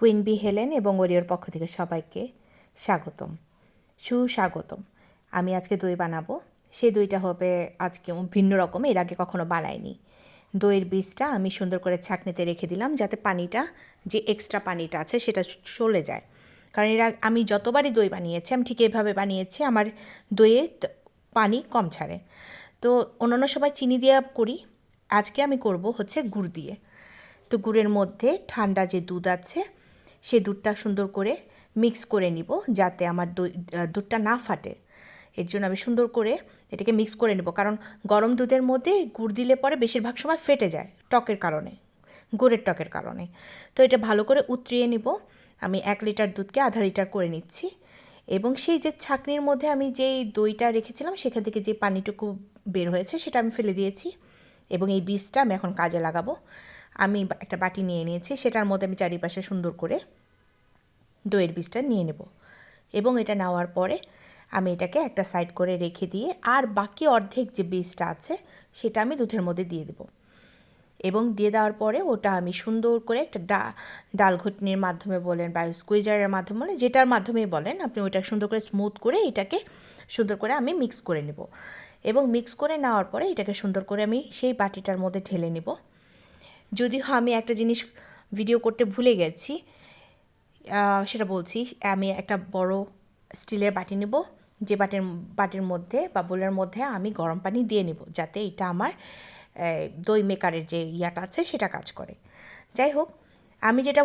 Queen B Helen এবং ওরিওর পক্ষ থেকে সবাইকে স্বাগতম, সুস্বাগতম। আমি আজকে দই বানাবো। সেই দইটা হবে আজকে ভিন্ন রকম, এর আগে কখনো বানাইনি। দইয়ের বীজটা আমি সুন্দর করে ছাঁকনিতে রেখে দিলাম যাতে পানিটা, যে এক্সট্রা পানিটা আছে সেটা চলে যায়। কারণ এর আগে আমি যতবারই দই বানিয়েছি আমি ঠিক এভাবে বানিয়েছি, আমার দইয়ে পানি কম ছাড়ে। তো অন্যান্য সময় চিনি দিয়ে করি, আজকে আমি করব হচ্ছে গুড় দিয়ে। তো গুড়ের মধ্যে ঠান্ডা যে দুধ আছে সেই দুধটা সুন্দর করে মিক্স করে নিব যাতে আমার দুধটা না ফাটে। এর জন্য আমি সুন্দর করে এটাকে মিক্স করে নেব, কারণ গরম দুধের মধ্যে গুড় দিলে পরে বেশিরভাগ সময় ফেটে যায় টকের কারণে, গুড়ের টকের কারণে। তো এটা ভালো করে উতরিয়ে নিব। আমি 1 লিটার দুধকে আধা লিটার করে নিচ্ছি এবং সেই যে ছাঁকনির মধ্যে আমি যেই দইটা রেখেছিলাম সেখান থেকে যে পানিটুকু বের হয়েছে সেটা আমি ফেলে দিয়েছি এবং এই বীজটা আমি এখন কাজে লাগাবো। আমি একটা বাটি নিয়ে নিয়েছি, সেটার মধ্যে আমি চারিপাশে সুন্দর করে দইয়ের বীজটা নিয়ে নেব এবং এটা নেওয়ার পরে আমি এটাকে একটা সাইড করে রেখে দিয়ে আর বাকি অর্ধেক যে বীজটা আছে সেটা আমি দুধের মধ্যে দিয়ে দেব এবং দিয়ে দেওয়ার পরে ওটা আমি সুন্দর করে একটা ডাল ঘুটনির মাধ্যমে বলেন বা স্কুইজারের মাধ্যমে বলেন, যেটার মাধ্যমেই বলেন আপনি ওইটা সুন্দর করে স্মুথ করে এটাকে সুন্দর করে আমি মিক্স করে নেব এবং মিক্স করে নেওয়ার পরে এটাকে সুন্দর করে আমি সেই বাটিটার মধ্যে ঢেলে নেব। যদিও আমি একটা জিনিস ভিডিও করতে ভুলে গেছি, সেটা বলছি। আমি একটা বড় স্টিলের বাটি নেব, যে বাটির মধ্যে বা বোলের মধ্যে আমি গরম পানি দিয়ে নেব যাতে এটা আমার দই মেকারের যে ইয়াটা আছে সেটা কাজ করে। যাই হোক, আমি যেটা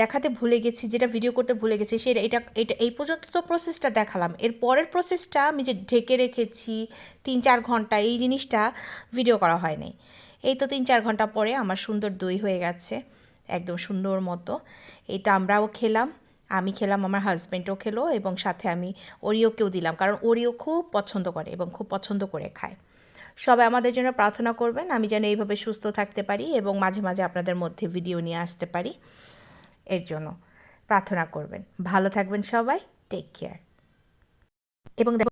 দেখাতে ভুলে গেছি, যেটা ভিডিও করতে ভুলে গেছি, সেটা এটা এটা এই পর্যন্ত তো প্রসেসটা দেখালাম। এর পরের প্রসেসটা আমি যে ঢেকে রেখেছি 3-4 ঘন্টা, এই জিনিসটা ভিডিও করা হয়নি। এই তো 3-4 ঘন্টা পরে আমার সুন্দর দই হয়ে গেছে, একদম সুন্দর মতো। এটা আমরাও খেলাম, আমি খেলাম, আমার হাজব্যান্ডও খেলো এবং সাথে আমি ওরিওকেও দিলাম, কারণ ওরিও খুব পছন্দ করে এবং খুব পছন্দ করে খায়। সবাই আমাদের জন্য প্রার্থনা করবেন, আমি যেন এইভাবে সুস্থ থাকতে পারি এবং মাঝে মাঝে আপনাদের মধ্যে ভিডিও নিয়ে আসতে পারি, এর জন্য প্রার্থনা করবেন। ভালো থাকবেন সবাই, টেক কেয়ার। এবং